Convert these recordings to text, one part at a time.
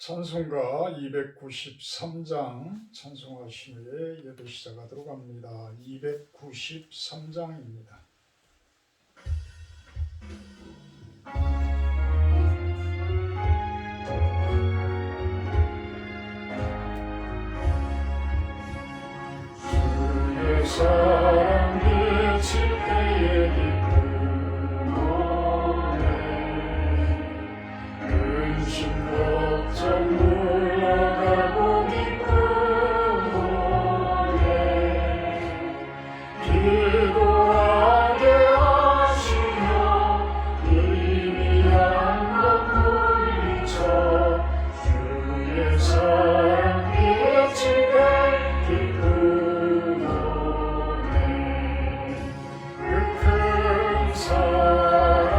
찬송가 293장 찬송하신 후에 예배 시작하도록 합니다. 293장입니다. 주의 사랑 비칠 때에 기쁜 노래 근심 걱정 물러가고 기쁜 노래 기도하게 하시며 희미한 것 물리쳐 주의 사랑 비칠 때 기쁜 노래 그 큰 사랑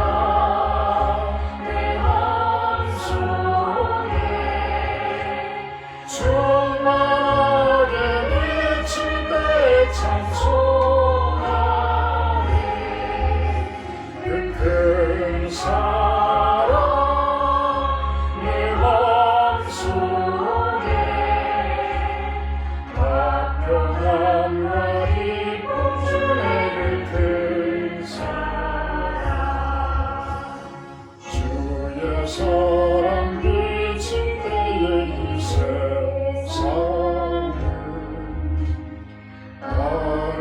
내 맘속에 충만하게 비칠 때 찬송하네 그 큰 사랑 내 맘속에 화평함과 기쁨 주네 그 큰 사랑 주의 사랑 비칠 때에 이 세상은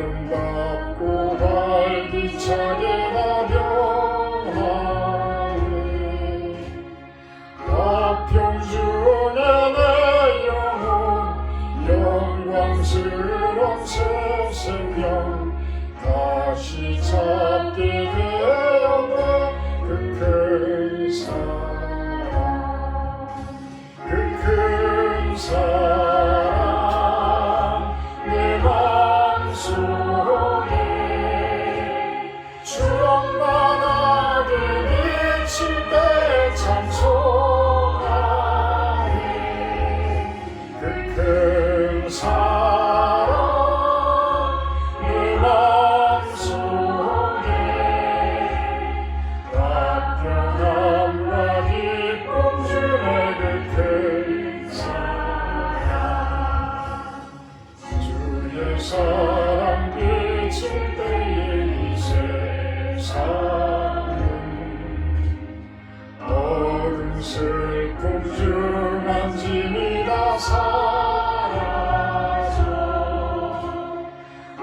아름답고 활기차게 나변하네 화평 중에 내 영혼 영광스러운 새 생명 다시 찾게 되었네 그 큰 사랑 그 큰 사랑 내 맘속에 충만하게 비칠 때 찬송하네 그 큰 사랑 내 맘속에 화평함과 기쁨 주네 그 큰 사랑 주의 사랑 비칠 때에 이 세상은 어둠 슬픔 중한 짐이 다 사라져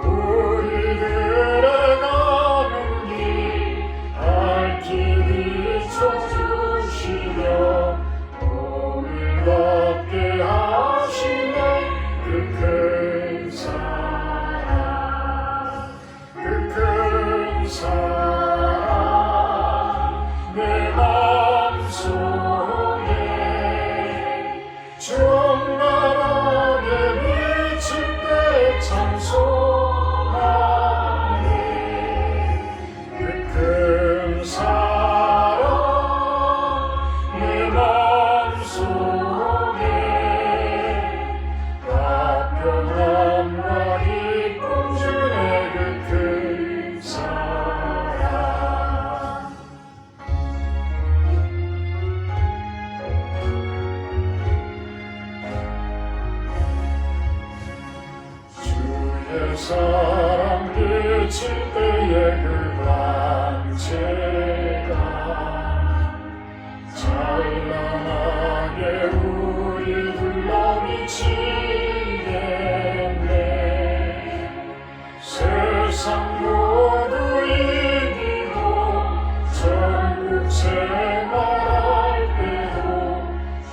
우리들의 가는 길 밝히 비춰주시며 오늘 받게 하시네 그 큰 사랑 그 큰 사랑 내 맘속에 충만하게 비칠 때 찬송하네 그 큰 사랑 내 맘속에 화평함과 기쁨 주네 그 큰 사랑 주의 사랑 비칠 때에 그 광채가 찬란하게 우리 둘러 비치겠네 세상 모두 이기고 전국 생활할 때도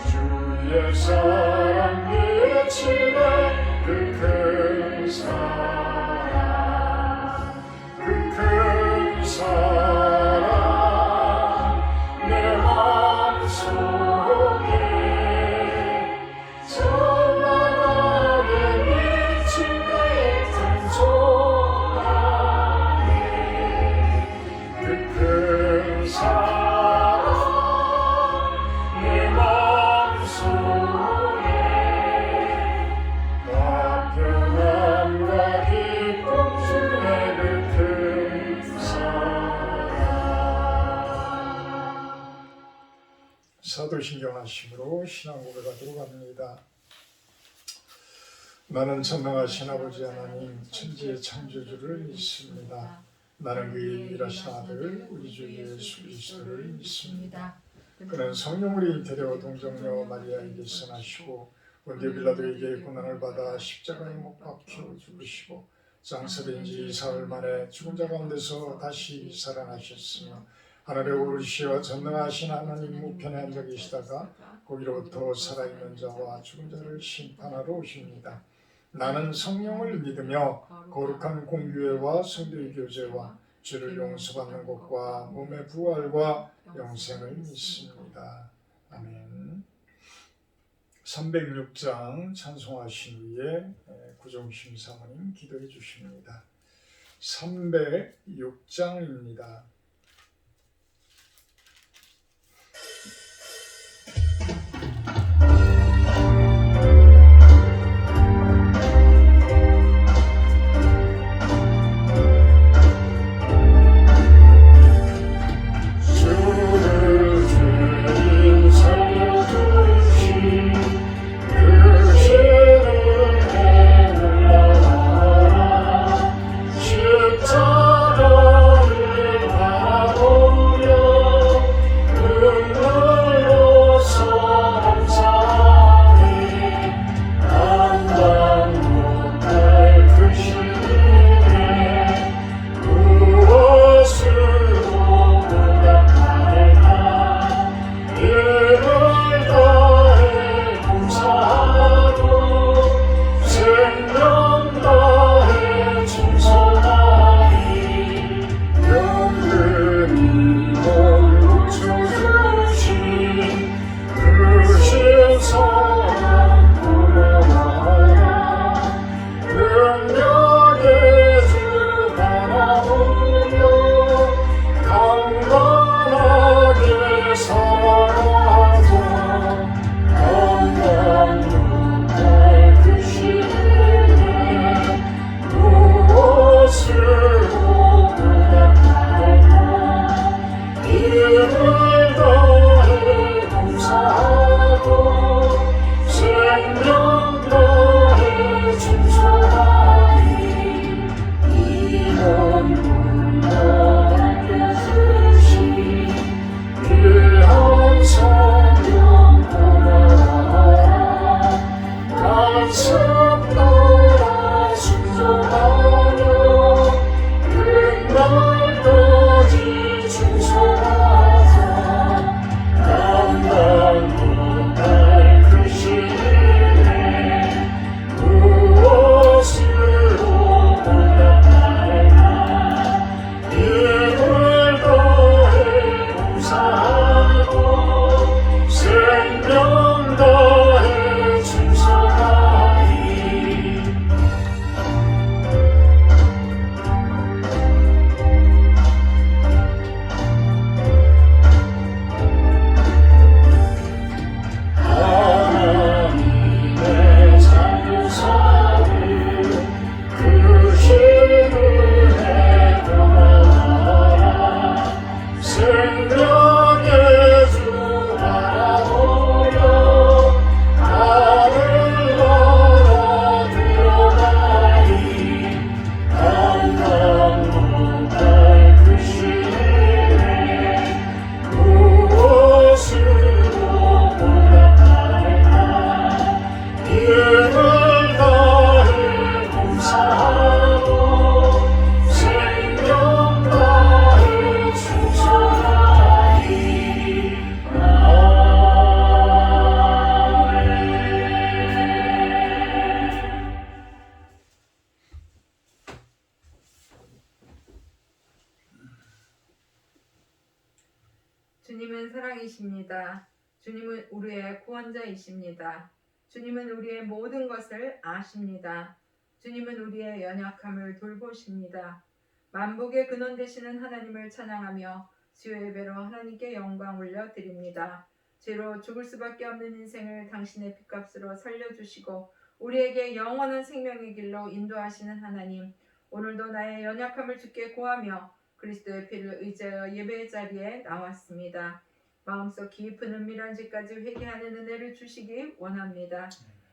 주의 사랑 비치네 그 큰 사랑 그 큰 사랑 내 맘속에 찬란하게 비칠 때 찬송하네 그 큰 사랑 내 맘속에 사도신경 하심으로 신앙 고백하도록 합니다. 나는 전능하신 아버지 하나님 천지의 창조주를 믿습니다. 나는 그의 유일하신 아들 우리 주 예수 그리스도를 믿습니다. 그는 성령으로 잉태되어 동정녀 마리아에게서 나시고 본디오 빌라도에게 고난을 받아 십자가에 못 박혀 죽으시고 장사된 지 사흘 만에 죽은 자 가운데서 다시 살아나셨으며 하늘에 오르시어 전능하신 하나님 우편에 앉아 계시다가 거기로부터 살아있는 자와 죽은 자를 심판하러 오십니다. 나는 성령을 믿으며 거룩한 공교회와 성도의 교제와 죄를 용서받는 것과 몸의 부활과 영생을 믿습니다. 아멘. 306장 찬송하신 후에 구종심 사모님 기도해 주십니다. 306장입니다. 주님은 사랑이십니다. 주님은 우리의 구원자이십니다. 주님은 우리의 모든 것을 아십니다. 주님은 우리의 연약함을 돌보십니다. 만복의 근원 되시는 하나님을 찬양하며 주의 예배로 하나님께 영광 올려드립니다. 죄로 죽을 수밖에 없는 인생을 당신의 핏값으로 살려주시고 우리에게 영원한 생명의 길로 인도하시는 하나님, 오늘도 나의 연약함을 주께 고하며 그리스도의 피를 의지하여 예배의 자리에 나왔습니다. 마음속 깊은 은밀한 짓까지 회개하는 은혜를 주시기 원합니다.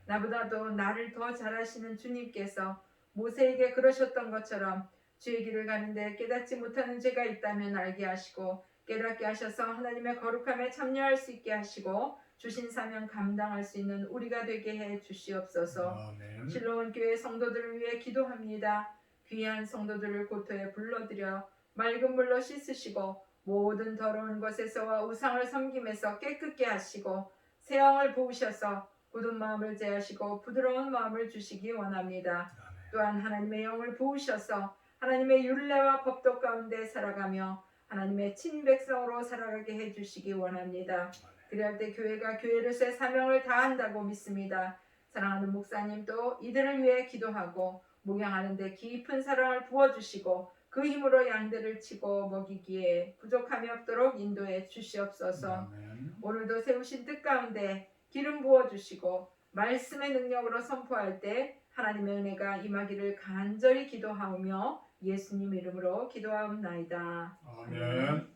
나보다도 나를 더 잘 아시는 주님께서 모세에게 그러셨던 것처럼 주의 길을 가는데 깨닫지 못하는 죄가 있다면 알게 하시고 깨닫게 하셔서 하나님의 거룩함에 참여할 수 있게 하시고 주신 사명 감당할 수 있는 우리가 되게 해 주시옵소서. 아멘. 실로원 교회 성도들을 위해 기도합니다. 귀한 성도들을 고토에 불러들여 맑은 물로 씻으시고 모든 더러운 것에서와 우상을 섬김에서 깨끗게 하시고 새 영을 부으셔서 굳은 마음을 제하시고 부드러운 마음을 주시기 원합니다. 또한 하나님의 영을 부으셔서 하나님의 율례와 법도 가운데 살아가며 하나님의 친백성으로 살아가게 해주시기 원합니다. 그리할 때 교회가 교회로서의 사명을 다한다고 믿습니다. 사랑하는 목사님도 이들을 위해 기도하고 목양하는 데 깊은 사랑을 부어주시고 그 힘으로 양들을 치고 먹이기에 부족함이 없도록 인도해 주시옵소서. 아멘. 오늘도 세우신 뜻 가운데 기름 부어주시고 말씀의 능력으로 선포할 때 하나님의 은혜가 임하기를 간절히 기도하오며 예수님 이름으로 기도하옵나이다. 아멘.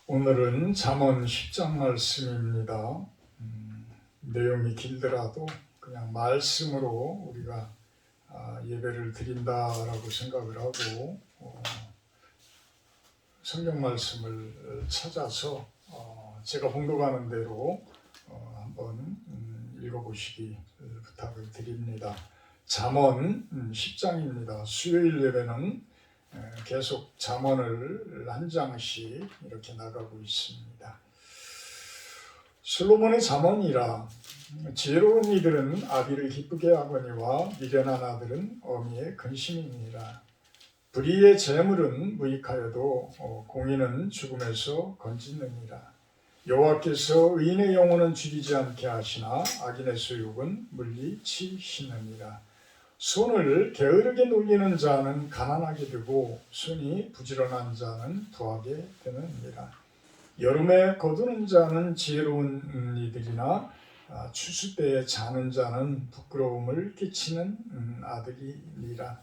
오늘은 잠언 10장 말씀입니다. 내용이 길더라도 그냥 말씀으로 우리가 예배를 드린다라고 생각을 하고 성경 말씀을 찾아서 제가 봉독하는 대로 한번 읽어보시기 부탁을 드립니다. 잠언 10장입니다. 수요일 예배는 계속 잠언을 한 장씩 이렇게 나가고 있습니다. 솔로몬의 잠언이라 지혜로운 이들은 아비를 기쁘게 하거니와 미련한 아들은 어미의 근심이니라. 불의의 재물은 무익하여도 공의는 죽음에서 건지느니라. 여호와께서 의인의 영혼은 죽이지 않게 하시나 악인의 소욕은 물리치시느니라. 손을 게으르게 놀리는 자는 가난하게 되고 손이 부지런한 자는 부하게 되느니라. 여름에 거두는 자는 지혜로운 이들이나 추수 때에 자는 자는 부끄러움을 끼치는 아들이니라.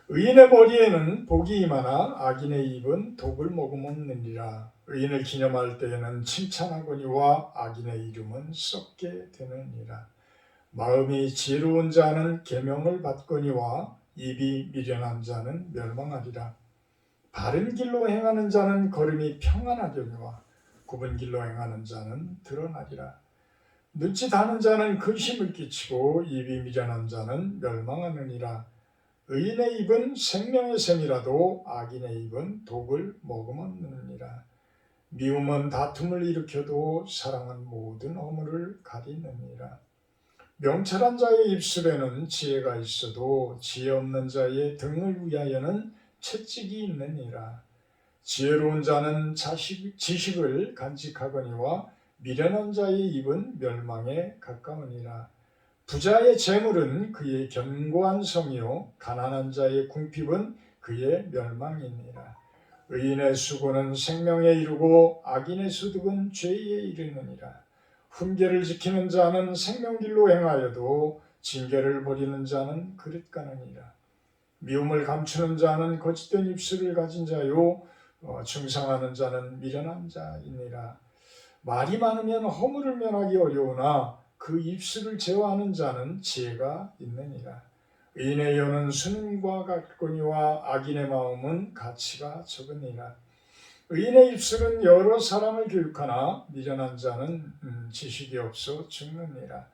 의인의 머리에는 복이 임하나 악인의 입은 독을 머금었느니라. 의인을 기념할 때에는 칭찬하거니와 악인의 이름은 썩게 되느니라. 마음이 지혜로운 자는 계명을 받거니와 입이 미련한 자는 멸망하리라. 바른 길로 행하는 자는 걸음이 평안하려니와 굽은 길로 행하는 자는 드러나리라. 눈짓하는 자는 근심을 끼치고 입이 미련한 자는 멸망하느니라. 의인의 입은 생명의 샘이라도 악인의 입은 독을 머금었느니라. 미움은 다툼을 일으켜도 사랑은 모든 허물을 가리느니라. 명철한 자의 입술에는 지혜가 있어도 지혜 없는 자의 등을 위하여는 채찍이 있느니라. 지혜로운 자는 지식을 간직하거니와 미련한 자의 입은 멸망에 가까우니라. 부자의 재물은 그의 견고한 성이요 가난한 자의 궁핍은 그의 멸망이니라. 의인의 수고는 생명에 이르고 악인의 소득은 죄에 이르느니라. 훈계를 지키는 자는 생명길로 행하여도 징계를 버리는 자는 그릇 가느니라. 미움을 감추는 자는 거짓된 입술을 가진 자요 중상하는 자는 미련한 자이니라. 말이 많으면 허물을 면하기 어려우나 그 입술을 제어하는 자는 지혜가 있느니라. 의인의 혀는 수능과 같거니와 악인의 마음은 가치가 적으니라. 의인의 입술은 여러 사람을 교육하나 미련한 자는 지식이 없어 죽느니라.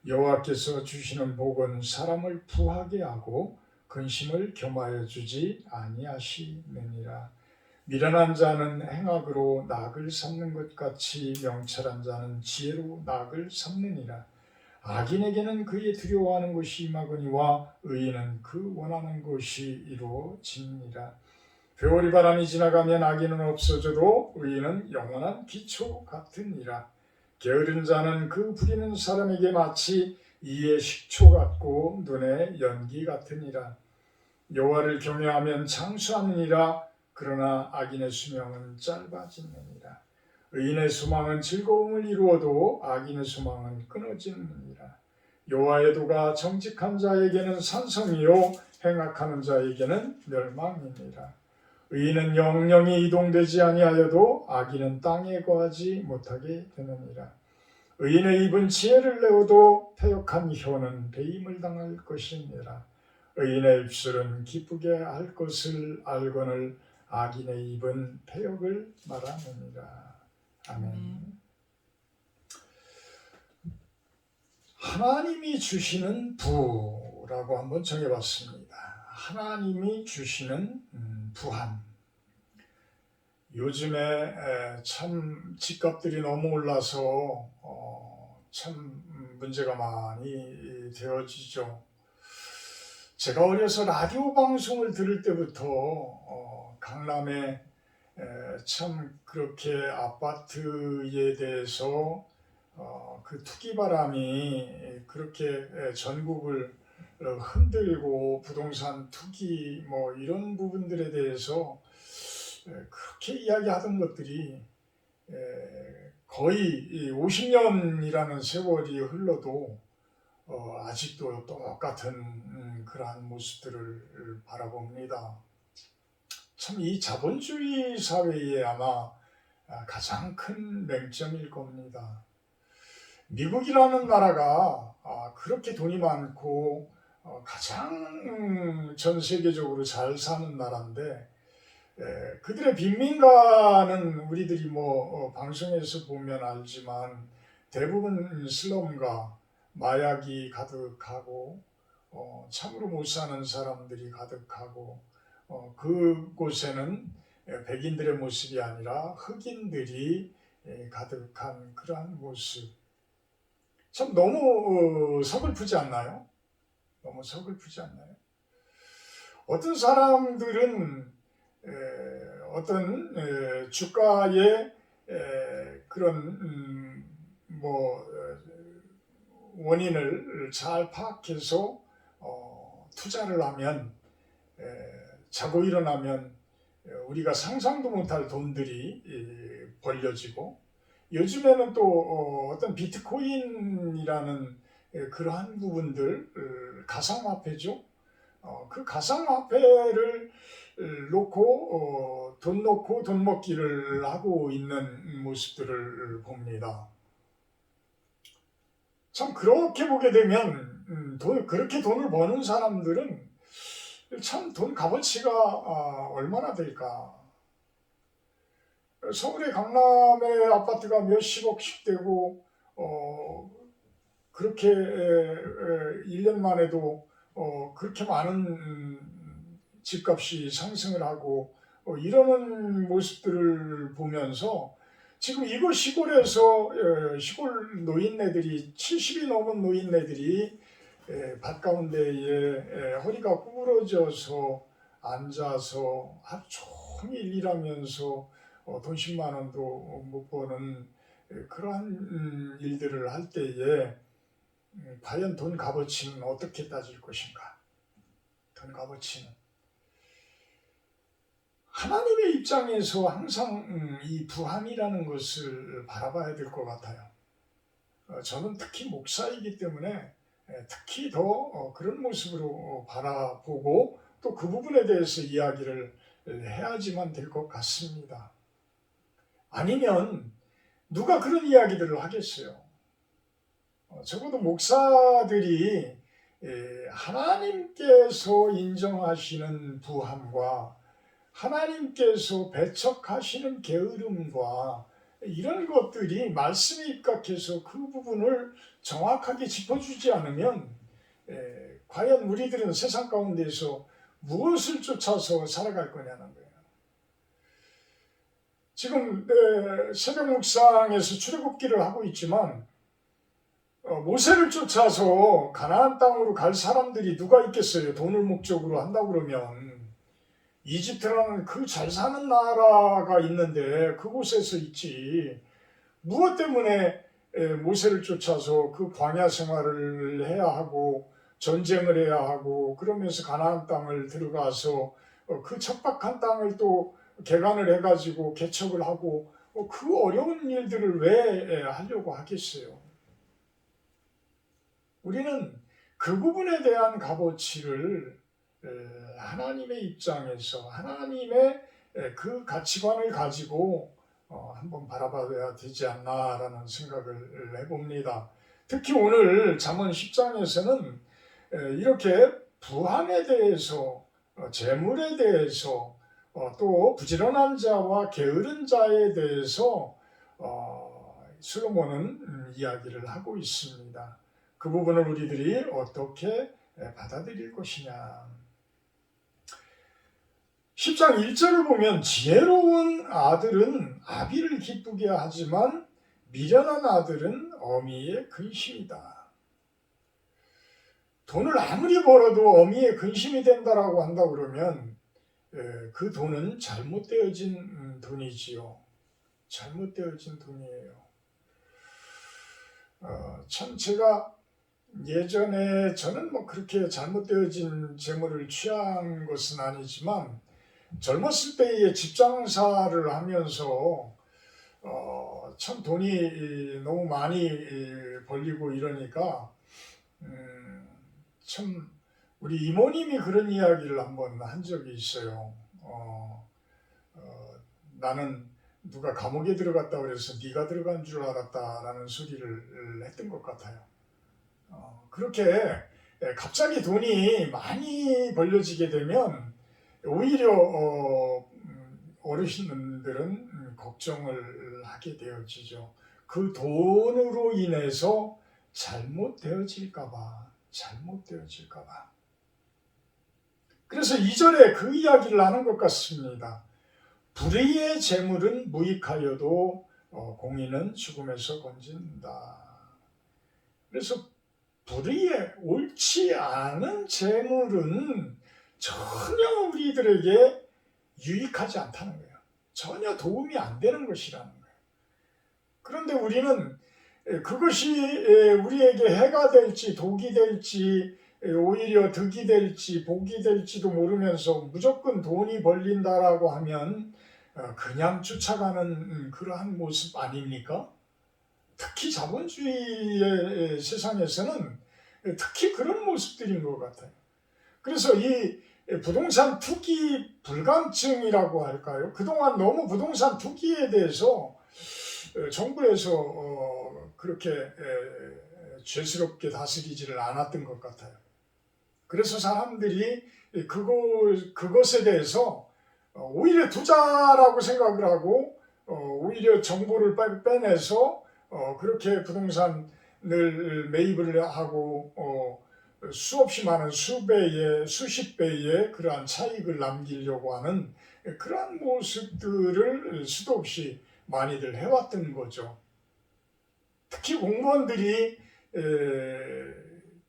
여호와께서 주시는 복은 사람을 부하게 하고 근심을 겸하여 주지 아니하시느니라. 미련한 자는 행악으로 낙을 삼는 것 같이 명철한 자는 지혜로 낙을 삼느니라. 악인에게는 그의 두려워하는 것이 임하거니와 의인은 그 원하는 것이 이루어지니라. 회오리 바람이 지나가면 악인은 없어져도 의인은 영원한 기초 같으니라. 게으른 자는 그 부리는 사람에게 마치 이의 식초 같고 눈의 연기 같으니라. 여호와를 경외하면 장수하느니라. 그러나 악인의 수명은 짧아지느니라. 의인의 소망은 즐거움을 이루어도 악인의 소망은 끊어지느니라. 여호와의 도가 정직한 자에게는 산성이요 행악하는 자에게는 멸망이니라. 의인은 영영이 이동되지 아니하여도 악인은 땅에 거하지 못하게 되느니라. 의인의 입은 지혜를 내어도 패역한 혀는 배임을 당할 것이니라. 의인의 입술은 기쁘게 할 것을 알거늘 악인의 입은 패역을 말하느니라. 아멘. 하나님이 주시는 부라고 한번 정해봤습니다. 하나님이 주시는 부함. 요즘에 참 집값들이 너무 올라서 참 문제가 많이 되어지죠. 제가 어려서 라디오 방송을 들을 때부터 강남에 참 그렇게 아파트에 대해서 그 투기바람이 그렇게 전국을 흔들고 부동산 투기 뭐 이런 부분들에 대해서 그렇게 이야기하던 것들이 거의 50년이라는 세월이 흘러도 아직도 똑같은 그러한 모습들을 바라봅니다. 참 이 자본주의 사회에 아마 가장 큰 맹점일 겁니다. 미국이라는 나라가 그렇게 돈이 많고 가장 전 세계적으로 잘 사는 나라인데 그들의 빈민가는 우리들이 뭐 방송에서 보면 알지만 대부분 슬럼과 마약이 가득하고 참으로 못 사는 사람들이 가득하고 그곳에는 백인들의 모습이 아니라 흑인들이 가득한 그러한 모습. 참 너무 서글프지 않나요? 너무 서글프지 않나요? 어떤 사람들은 어떤 주가의 그런 뭐 원인을 잘 파악해서 투자를 하면 자고 일어나면 우리가 상상도 못할 돈들이 벌려지고 요즘에는 또 어떤 비트코인이라는 그러한 부분들 가상화폐죠. 그 가상화폐를 놓고 돈 놓고 돈 먹기를 하고 있는 모습들을 봅니다. 참 그렇게 보게 되면 그렇게 돈을 버는 사람들은 참 돈 값어치가 얼마나 될까? 서울의 강남의 아파트가 몇십억씩 되고 그렇게 1년만 해도 그렇게 많은 집값이 상승을 하고 이러는 모습들을 보면서 지금 이곳 시골에서 시골 노인네들이 70이 넘은 노인네들이 밭 가운데에 허리가 구부러져서 앉아서 하루 종일 일하면서 돈 10만 원도 못 버는 그러한 일들을 할 때에 과연 돈 값어치는 어떻게 따질 것인가? 돈 값어치는 하나님의 입장에서 항상 이 부함이라는 것을 바라봐야 될 것 같아요. 저는 특히 목사이기 때문에 특히 더 그런 모습으로 바라보고 또 그 부분에 대해서 이야기를 해야지만 될 것 같습니다. 아니면 누가 그런 이야기들을 하겠어요? 적어도 목사들이 하나님께서 인정하시는 부함과 하나님께서 배척하시는 게으름과 이런 것들이 말씀에 입각해서 그 부분을 정확하게 짚어주지 않으면 과연 우리들은 세상 가운데서 무엇을 쫓아서 살아갈 거냐는 거예요. 지금 새벽 묵상에서 출애굽기를 하고 있지만 모세를 쫓아서 가나안 땅으로 갈 사람들이 누가 있겠어요? 돈을 목적으로 한다고 그러면 이집트라는 그 잘 사는 나라가 있는데 그곳에서 있지. 무엇 때문에 모세를 쫓아서 그 광야 생활을 해야 하고 전쟁을 해야 하고 그러면서 가나안 땅을 들어가서 그 척박한 땅을 또 개간을 해가지고 개척을 하고 그 어려운 일들을 왜 하려고 하겠어요? 우리는 그 부분에 대한 값어치를 하나님의 입장에서 하나님의 그 가치관을 가지고 한번 바라봐야 되지 않나라는 생각을 해봅니다. 특히 오늘 잠언 10장에서는 이렇게 부함에 대해서 재물에 대해서 또 부지런한 자와 게으른 자에 대해서 솔로몬은 이야기를 하고 있습니다. 그 부분을 우리들이 어떻게 받아들일 것이냐. 10장 1절을 보면 지혜로운 아들은 아비를 기쁘게 하지만 미련한 아들은 어미의 근심이다. 돈을 아무리 벌어도 어미의 근심이 된다라고 한다 그러면 그 돈은 잘못되어진 돈이지요. 잘못되어진 돈이에요. 참 제가 예전에 저는 뭐 그렇게 잘못되어진 재물을 취한 것은 아니지만 젊었을 때에 집장사를 하면서 참 돈이 너무 많이 벌리고 이러니까 참 우리 이모님이 그런 이야기를 한번 한 적이 있어요. 나는 누가 감옥에 들어갔다 그래서 네가 들어간 줄 알았다라는 소리를 했던 것 같아요. 그렇게 갑자기 돈이 많이 벌려지게 되면 오히려 어르신들은 걱정을 하게 되어지죠. 그 돈으로 인해서 잘못되어질까봐. 그래서 2절에 그 이야기를 하는 것 같습니다. 불의의 재물은 무익하여도 공의는 죽음에서 건진다. 그래서 불의의 옳지 않은 재물은 전혀 우리들에게 유익하지 않다는 거예요. 전혀 도움이 안 되는 것이라는 거예요. 그런데 우리는 그것이 우리에게 해가 될지 독이 될지 오히려 득이 될지 복이 될지도 모르면서 무조건 돈이 벌린다라고 하면 그냥 쫓아가는 그러한 모습 아닙니까? 특히 자본주의의 세상에서는 특히 그런 모습들인 것 같아요. 그래서 이 부동산 투기 불감증이라고 할까요? 그동안 너무 부동산 투기에 대해서 정부에서 그렇게 죄스럽게 다스리지를 않았던 것 같아요. 그래서 사람들이 그것에 대해서 오히려 투자라고 생각을 하고 오히려 정보를 빼내서 그렇게 부동산을 매입을 하고 수없이 많은 수배의 수십 배의 그러한 차익을 남기려고 하는 그러한 모습들을 수도 없이 많이들 해왔던 거죠. 특히 공무원들이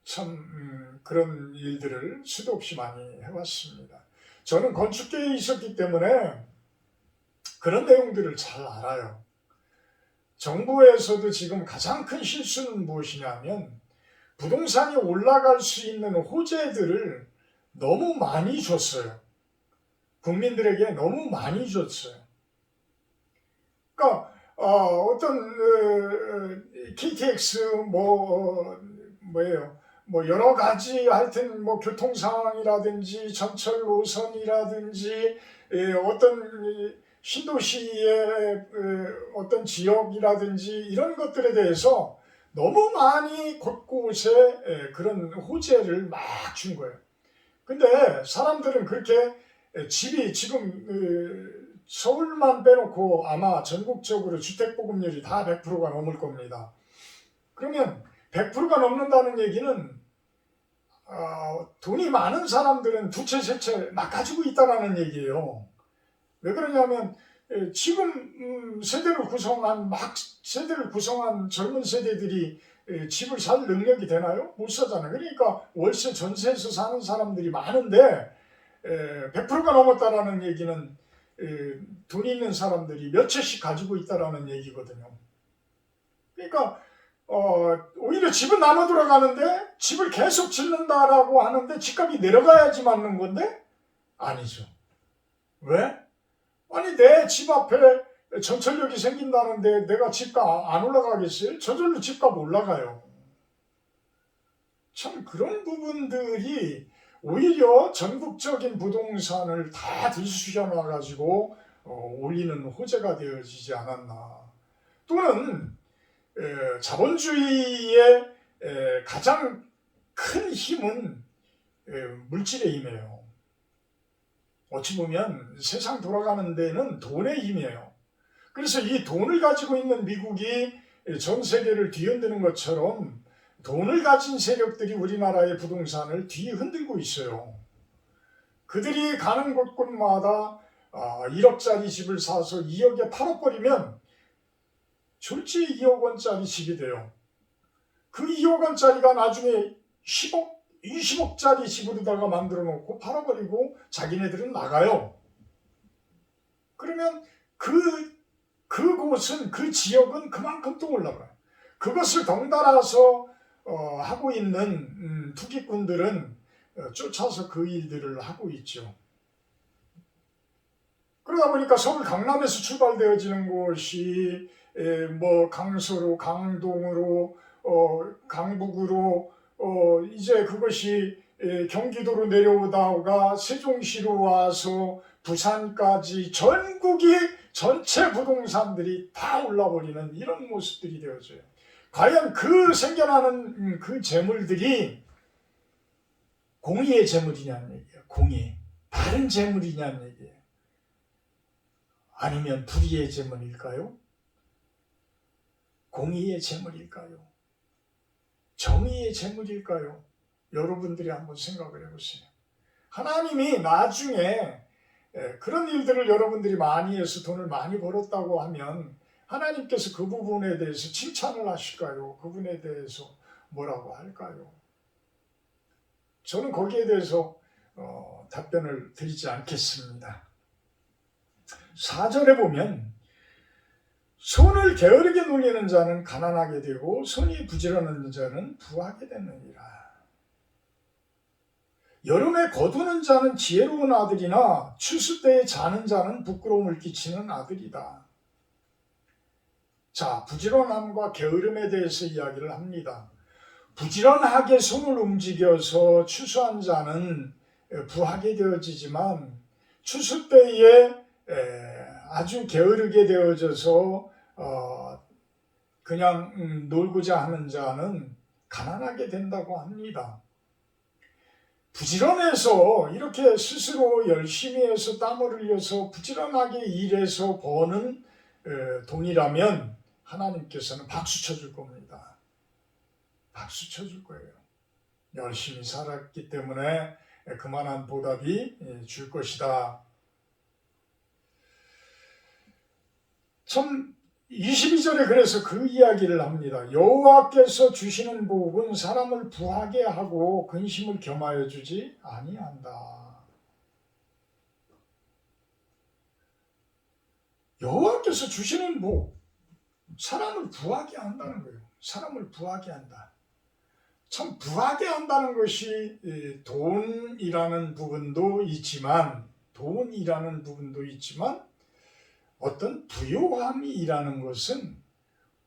참 그런 일들을 수도 없이 많이 해왔습니다. 저는 건축계에 있었기 때문에 그런 내용들을 잘 알아요. 정부에서도 지금 가장 큰 실수는 무엇이냐면 부동산이 올라갈 수 있는 호재들을 너무 많이 줬어요. 국민들에게 너무 많이 줬어요. 그러니까 어떤 KTX 뭐 여러 가지 하여튼 뭐 교통 상황이라든지 전철 노선이라든지 어떤 신도시의 어떤 지역이라든지 이런 것들에 대해서 너무 많이 곳곳에 그런 호재를 막 준 거예요. 근데 사람들은 그렇게 집이 지금 서울만 빼놓고 아마 전국적으로 주택보급률이 다 100%가 넘을 겁니다. 그러면 100%가 넘는다는 얘기는 돈이 많은 사람들은 두 채, 세 채 막 가지고 있다는 얘기예요. 왜 그러냐면 지금 세대를 구성한 젊은 세대들이 집을 살 능력이 되나요? 못 사잖아요. 그러니까 월세 전세에서 사는 사람들이 많은데 100%가 넘었다라는 얘기는 돈 있는 사람들이 몇 채씩 가지고 있다라는 얘기거든요. 그러니까 오히려 집은 남아 돌아가는데 집을 계속 짓는다라고 하는데 집값이 내려가야지 맞는 건데 아니죠. 왜? 아니 내 집 앞에 전철역이 생긴다는데 내가 집값 안 올라가겠어요? 저절로 집값 올라가요. 참 그런 부분들이 오히려 전국적인 부동산을 다 들쑤셔놔가지고 올리는 호재가 되어지지 않았나. 또는 자본주의의 가장 큰 힘은 물질의 힘이에요. 어찌 보면 세상 돌아가는 데는 돈의 힘이에요. 그래서 이 돈을 가지고 있는 미국이 전 세계를 뒤흔드는 것처럼 돈을 가진 세력들이 우리나라의 부동산을 뒤흔들고 있어요. 그들이 가는 곳곳마다 1억짜리 집을 사서 2억에 팔아버리면 졸지 2억 원짜리 집이 돼요. 그 2억 원짜리가 나중에 10억, 20억짜리 집으로다가 만들어 놓고 팔아버리고 자기네들은 나가요. 그러면 그곳은, 그 지역은 그만큼 또 올라가요. 그것을 덩달아서 하고 있는 투기꾼들은 쫓아서 그 일들을 하고 있죠. 그러다 보니까 서울 강남에서 출발되어지는 곳이 뭐 강서로, 강동으로, 강북으로, 이제 그것이 경기도로 내려오다가 세종시로 와서 부산까지 전국이 전체 부동산들이 다 올라버리는 이런 모습들이 되어져요. 과연 그 생겨나는 그 재물들이 공의의 재물이냐는 얘기예요. 공의. 바른 재물이냐는 얘기예요. 아니면 불의의 재물일까요? 공의의 재물일까요? 정의의 재물일까요? 여러분들이 한번 생각을 해보세요. 하나님이 나중에 그런 일들을 여러분들이 많이 해서 돈을 많이 벌었다고 하면 하나님께서 그 부분에 대해서 칭찬을 하실까요? 그분에 대해서 뭐라고 할까요? 저는 거기에 대해서 답변을 드리지 않겠습니다. 4절에 보면 손을 게으르게 놀리는 자는 가난하게 되고 손이 부지런한 자는 부하게 되느니라. 여름에 거두는 자는 지혜로운 아들이나 추수 때에 자는 자는 부끄러움을 끼치는 아들이다. 자, 부지런함과 게으름에 대해서 이야기를 합니다. 부지런하게 손을 움직여서 추수한 자는 부하게 되어지지만 추수 때에 아주 게으르게 되어져서 그냥 놀고자 하는 자는 가난하게 된다고 합니다. 부지런해서 이렇게 스스로 열심히 해서 땀을 흘려서 부지런하게 일해서 버는 돈이라면 하나님께서는 박수 쳐줄 겁니다. 박수 쳐줄 거예요. 열심히 살았기 때문에 그만한 보답이 줄 것이다. 참 22절에 그래서 그 이야기를 합니다. 여호와께서 주시는 복은 사람을 부하게 하고 근심을 겸하여 주지 아니한다. 여호와께서 주시는 복, 사람을 부하게 한다는 거예요. 사람을 부하게 한다. 참 부하게 한다는 것이 돈이라는 부분도 있지만 어떤 부요함이라는 것은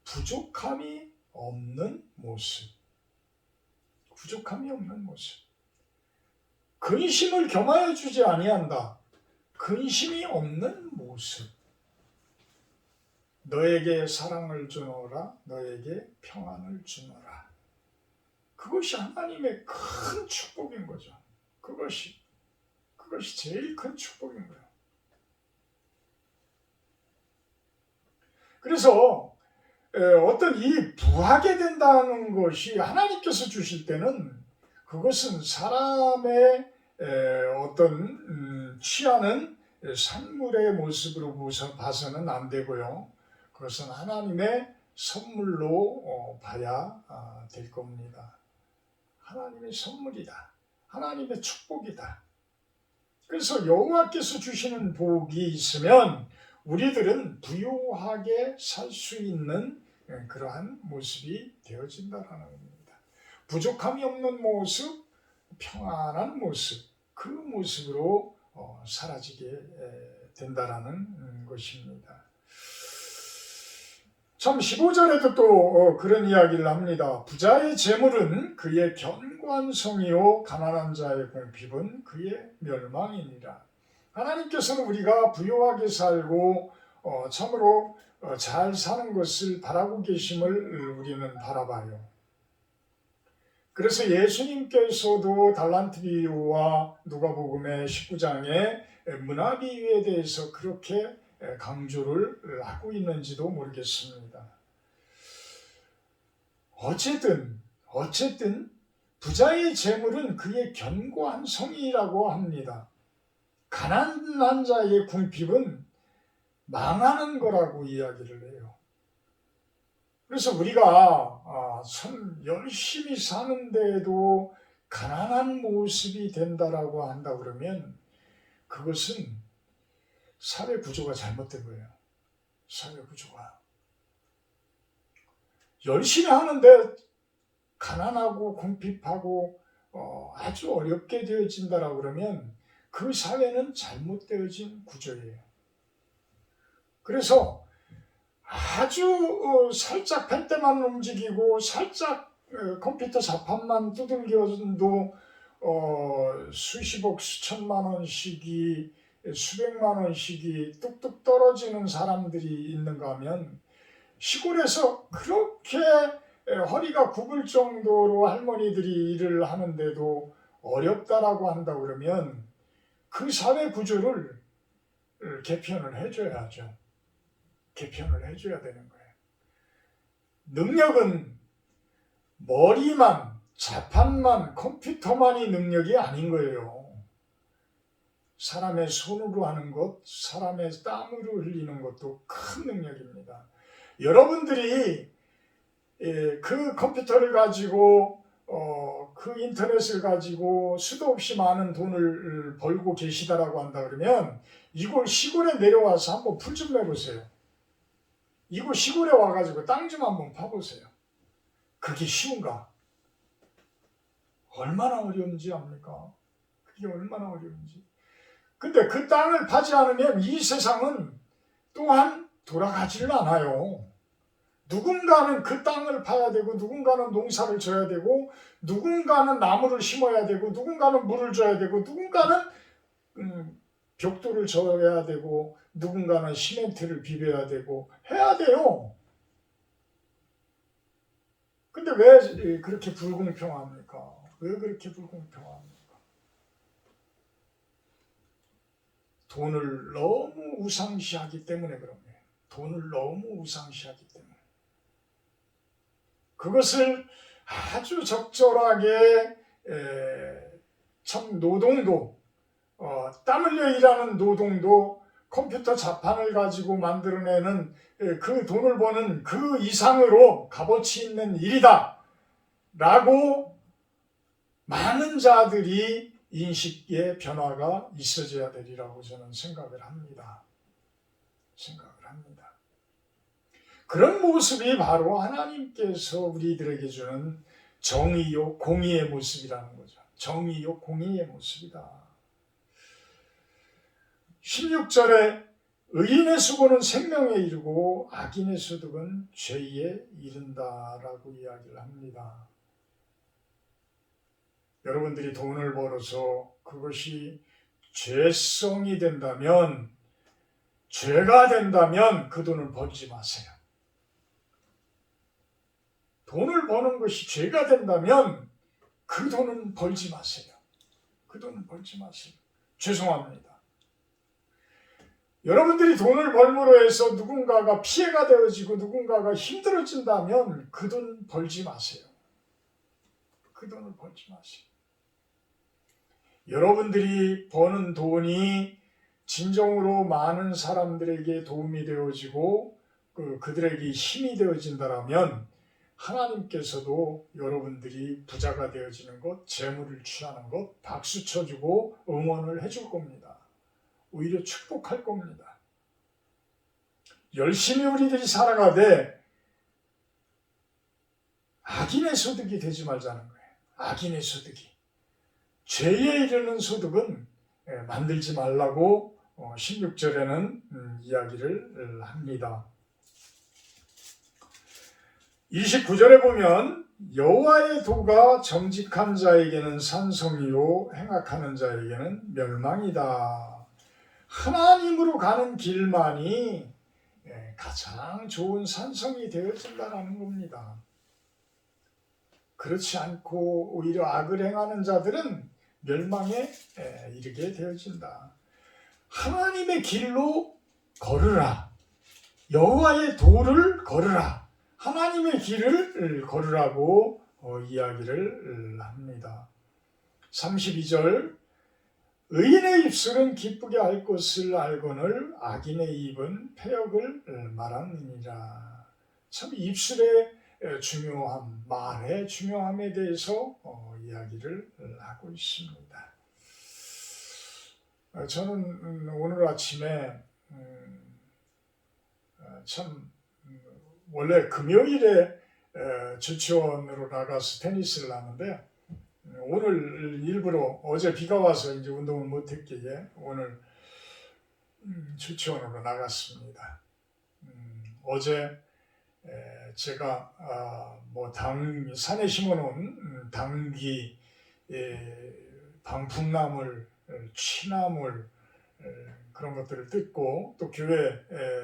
부족함이 없는 모습. 근심을 겸하여 주지 아니한다. 근심이 없는 모습. 너에게 사랑을 주노라, 너에게 평안을 주노라. 그것이 하나님의 큰 축복인 거죠. 그것이 제일 큰 축복인 거예요. 그래서 어떤 이 부하게 된다는 것이 하나님께서 주실 때는 그것은 사람의 어떤 취하는 산물의 모습으로 봐서는 안 되고요. 그것은 하나님의 선물로 봐야 될 겁니다. 하나님의 선물이다. 하나님의 축복이다. 그래서 여호와께서 주시는 복이 있으면 우리들은 부요하게 살 수 있는 그러한 모습이 되어진다는 겁니다. 부족함이 없는 모습, 평안한 모습, 그 모습으로 사라지게 된다는 것입니다. 참 15절에도 또 그런 이야기를 합니다. 부자의 재물은 그의 견고한 성이요 가난한 자의 궁핍은 그의 멸망이니라. 하나님께서는 우리가 부유하게 살고 참으로 잘 사는 것을 바라고 계심을 우리는 바라봐요. 그래서 예수님께서도 달란트 비유와 누가복음의 19장의 문화 비유에 대해서 그렇게 강조를 하고 있는지도 모르겠습니다. 어쨌든 부자의 재물은 그의 견고한 성이라고 합니다. 가난한 자의 궁핍은 망하는 거라고 이야기를 해요. 그래서 우리가 참 열심히 사는데도 가난한 모습이 된다라고 한다 그러면 그것은 사회 구조가 잘못된 거예요. 사회 구조가. 열심히 하는데 가난하고 궁핍하고 아주 어렵게 되어진다라고 그러면 그 사회는 잘못되어진 구조예요. 그래서 아주 살짝 펜대만 움직이고 살짝 컴퓨터 자판만 두들겨도 수십억 수천만 원씩이 수백만 원씩이 뚝뚝 떨어지는 사람들이 있는가 하면 시골에서 그렇게 허리가 굽을 정도로 할머니들이 일을 하는데도 어렵다라고 한다 그러면 그 사회 구조를 개편을 해줘야죠. 개편을 해줘야 되는 거예요. 능력은 머리만, 자판만, 컴퓨터만이 능력이 아닌 거예요. 사람의 손으로 하는 것, 사람의 땀으로 흘리는 것도 큰 능력입니다. 여러분들이 그 컴퓨터를 가지고 그 인터넷을 가지고 수도 없이 많은 돈을 벌고 계시다라고 한다 그러면 이걸 시골에 내려와서 한번 풀 좀 내보세요. 이거 시골에 와가지고 땅 좀 한번 파보세요. 그게 쉬운가? 얼마나 어려운지 압니까? 그게 얼마나 어려운지. 근데 그 땅을 파지 않으면 이 세상은 또한 돌아가지를 않아요. 누군가는 그 땅을 파야 되고 누군가는 농사를 져야 되고 누군가는 나무를 심어야 되고 누군가는 물을 줘야 되고 누군가는 벽돌을 져야 되고 누군가는 시멘트를 비벼야 되고 해야 돼요. 근데 왜 그렇게 불공평합니까? 왜 그렇게 불공평합니까? 돈을 너무 우상시하기 때문에 그런 거예요. 돈을 너무 우상시하기 때문에. 그것을 아주 적절하게 참 노동도 땀 흘려 일하는 노동도 컴퓨터 자판을 가지고 만들어내는 그 돈을 버는 그 이상으로 값어치 있는 일이다 라고 많은 자들이 인식의 변화가 있어져야 되리라고 저는 생각을 합니다. 그런 모습이 바로 하나님께서 우리들에게 주는 정의요 공의의 모습이라는 거죠. 정의요 공의의 모습이다. 16절에 의인의 수고는 생명에 이르고 악인의 소득은 죄에 이른다라고 이야기를 합니다. 여러분들이 돈을 벌어서 그것이 죄성이 된다면, 죄가 된다면 그 돈을 벌지 마세요. 돈을 버는 것이 죄가 된다면 그 돈은 벌지 마세요. 그 돈은 벌지 마세요. 죄송합니다. 여러분들이 돈을 벌므로 해서 누군가가 피해가 되어지고 누군가가 힘들어진다면 그 돈 벌지 마세요. 그 돈을 벌지 마세요. 여러분들이 버는 돈이 진정으로 많은 사람들에게 도움이 되어지고 그들에게 힘이 되어진다면 하나님께서도 여러분들이 부자가 되어지는 것, 재물을 취하는 것 박수 쳐주고 응원을 해줄 겁니다. 오히려 축복할 겁니다. 열심히 우리들이 살아가되 악인의 소득이 되지 말자는 거예요. 악인의 소득이. 죄에 이르는 소득은 만들지 말라고 16절에는 이야기를 합니다. 29절에 보면 여호와의 도가 정직한 자에게는 산성이요 행악하는 자에게는 멸망이다. 하나님으로 가는 길만이 가장 좋은 산성이 되어진다는 겁니다. 그렇지 않고 오히려 악을 행하는 자들은 멸망에 이르게 되어진다. 하나님의 길로 걸으라. 여호와의 도를 걸으라. 하나님의 길을 걸으라고 이야기를 합니다. 32절 의인의 입술은 기쁘게 할 것을 알거늘 악인의 입은 패역을 말하느니라. 참 입술의 중요함, 말의 중요함에 대해서 이야기를 하고 있습니다. 저는 오늘 아침에 참 원래 금요일에 주치원으로 나가서 테니스를 하는데 오늘 일부러 어제 비가 와서 이제 운동을 못했기에 오늘 주치원으로 나갔습니다. 어제 제가 산에 심어놓은 당귀, 방풍나물, 취나물 그런 것들을 뜯고 또 교회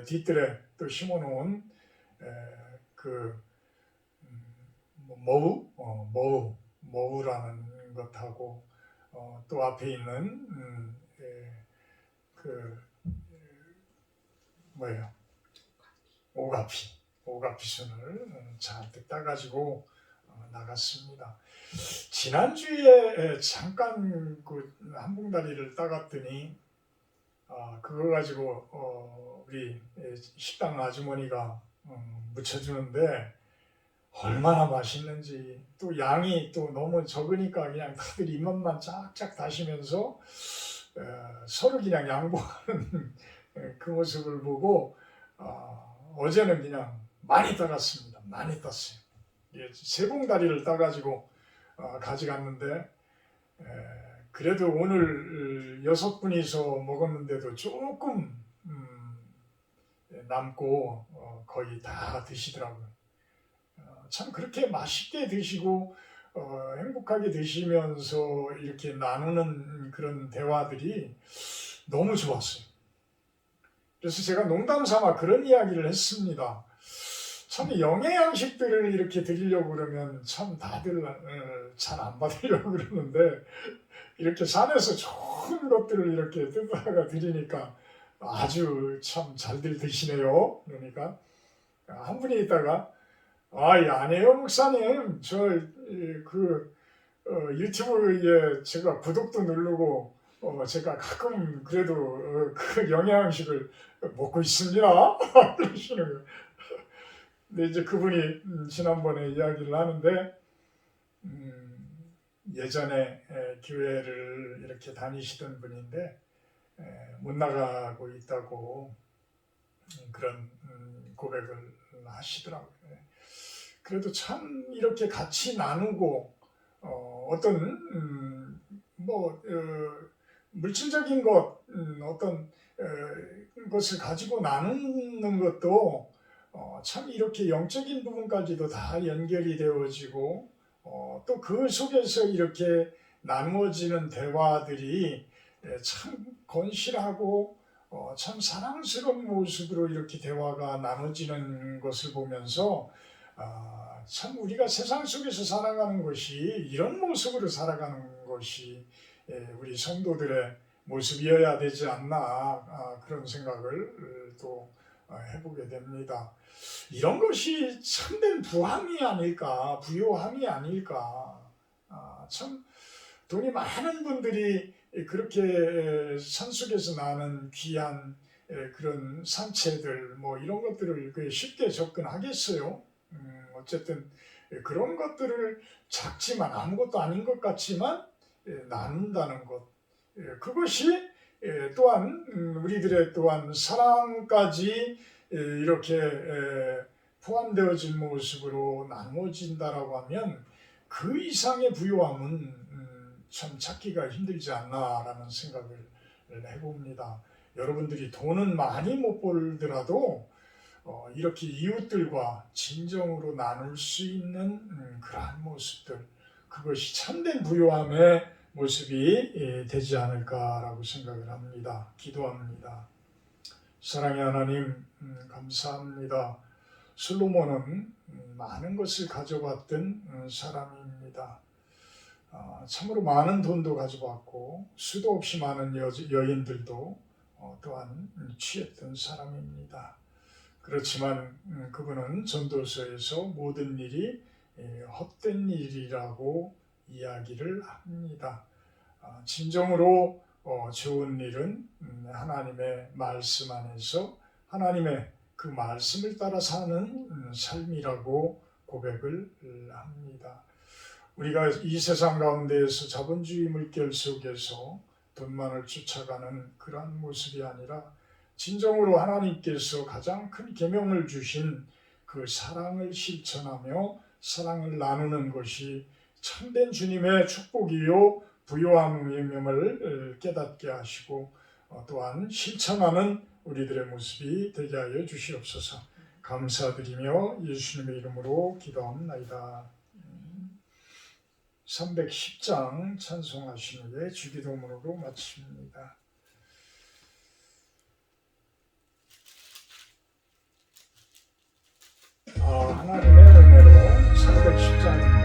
뒤뜰에 또 심어놓은 머우라는 것하고 또 앞에 있는 오가피순을 잔뜩 따가지고 나갔습니다. 지난주에 잠깐 그 한봉다리를 따갔더니 그거 가지고 우리 식당 아주머니가 무쳐주는데 얼마나 맛있는지, 또 양이 또 너무 적으니까 그냥 다들 입맛만 쫙쫙 다시면서 서로 그냥 양보하는 그 모습을 보고 어제는 그냥 많이 따갔습니다. 많이 땄어요. 세봉다리를 따가지고 가져갔는데 그래도 오늘 6분이서 먹었는데도 조금 남고 거의 다 드시더라고요. 참 그렇게 맛있게 드시고 행복하게 드시면서 이렇게 나누는 그런 대화들이 너무 좋았어요. 그래서 제가 농담 삼아 그런 이야기를 했습니다. 참 영의 양식들을 이렇게 드리려고 그러면 참 다들 잘 안 받으려고 그러는데 이렇게 산에서 좋은 것들을 이렇게 뜯어다가 드리니까 아주 참 잘들 드시네요. 그러니까 한 분이 있다가 아니에요 목사님, 유튜브에 제가 구독도 누르고 제가 가끔 그래도 그 영양식을 먹고 있습니다. 그러시는 거예요. 근데 이제 그분이 지난번에 이야기를 하는데 예전에 교회를 이렇게 다니시던 분인데 못 나가고 있다고 그런 고백을 하시더라고요. 그래도 참 이렇게 같이 나누고 어떤 물질적인 것 어떤 것을 가지고 나누는 것도 참 이렇게 영적인 부분까지도 다 연결이 되어지고 또 그 속에서 이렇게 나누어지는 대화들이 참 건실하고 참 사랑스러운 모습으로 이렇게 대화가 나눠지는 것을 보면서 참 우리가 세상 속에서 살아가는 것이 이런 모습으로 살아가는 것이 우리 성도들의 모습이어야 되지 않나 그런 생각을 또 해보게 됩니다. 이런 것이 참된 부함이 아닐까, 부요함이 아닐까. 참 돈이 많은 분들이 그렇게 산속에서 나는 귀한 그런 산채들 이런 것들을 쉽게 접근하겠어요. 어쨌든 그런 것들을 작지만 아무것도 아닌 것 같지만 나눈다는 것, 그것이 또한 우리들의 또한 사랑까지 이렇게 포함되어진 모습으로 나누어진다라고 하면 그 이상의 부요함은 참 찾기가 힘들지 않나라는 생각을 해봅니다. 여러분들이 돈은 많이 못 벌더라도 이렇게 이웃들과 진정으로 나눌 수 있는 그러한 모습들, 그것이 참된 부요함의 모습이 되지 않을까라고 생각을 합니다. 기도합니다. 사랑의 하나님, 감사합니다. 솔로몬은 많은 것을 가져갔던 사람입니다. 참으로 많은 돈도 가져갔고 수도 없이 많은 여인들도 또한 취했던 사람입니다. 그렇지만 그분은 전도서에서 모든 일이 헛된 일이라고 이야기를 합니다. 진정으로 좋은 일은 하나님의 말씀 안에서 하나님의 그 말씀을 따라 사는 삶이라고 고백을 합니다. 우리가 이 세상 가운데에서 자본주의 물결 속에서 돈만을 쫓아가는 그러한 모습이 아니라 진정으로 하나님께서 가장 큰 계명을 주신 그 사랑을 실천하며 사랑을 나누는 것이 참된 주님의 축복이요 부요함임을 깨닫게 하시고 또한 실천하는 우리들의 모습이 되게 하여 주시옵소서. 감사드리며 예수님의 이름으로 기도합나이다. 310장 찬송하신 후에 주기도문으로 마칩니다. 하나님의 은혜로 310장입니다.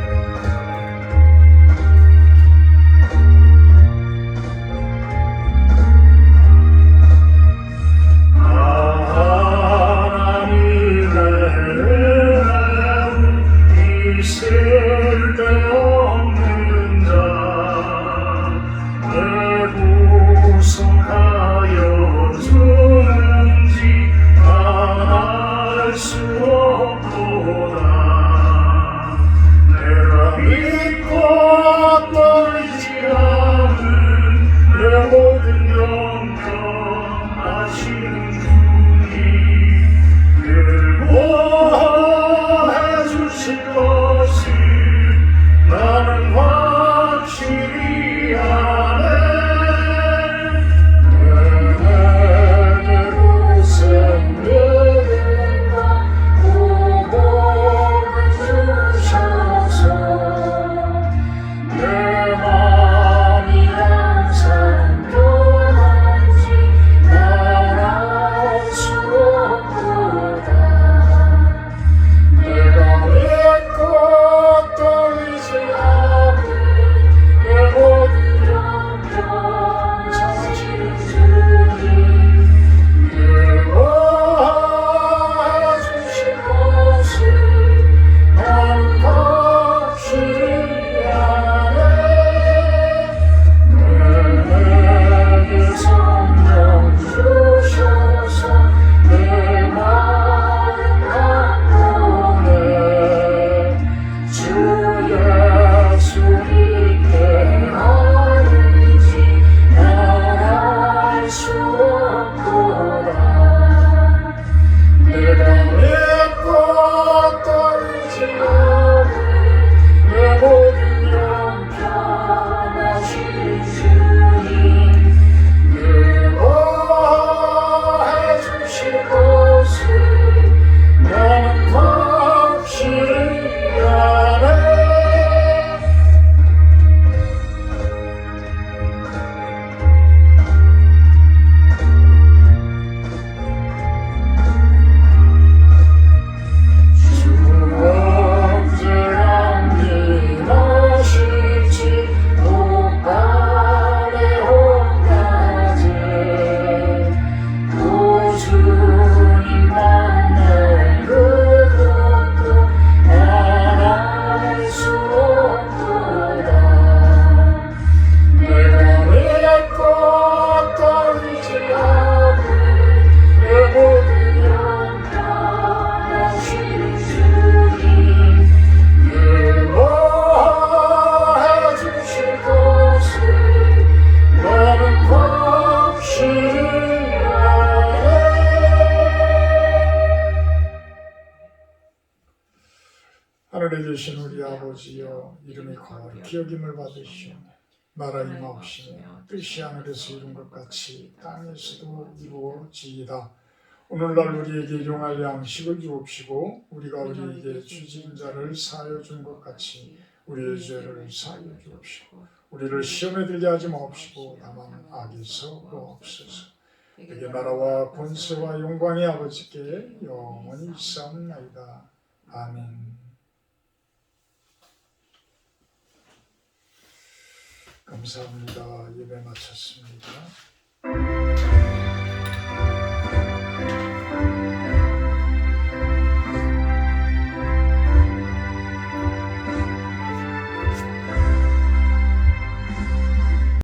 하늘에 계신 우리 아버지여, 이름이 거룩히 여김을 받으시오. 나라의 임하옵시며 뜻이 하늘에서 이룬 것 같이 땅에서도 이루어지이다. 오늘날 우리에게 용할 양식을 주옵시고 우리가 우리에게 죄진 자를 사하여 준 것 같이 우리의 죄를 사하여 주옵시고 우리를 시험에 들게 하지 마옵시고 다만 악에서 구하옵소서. 내게 나라와 권세와 영광의 아버지께 영원히 있사옵나이다. 아멘. 감사합니다. 예배 마쳤습니다.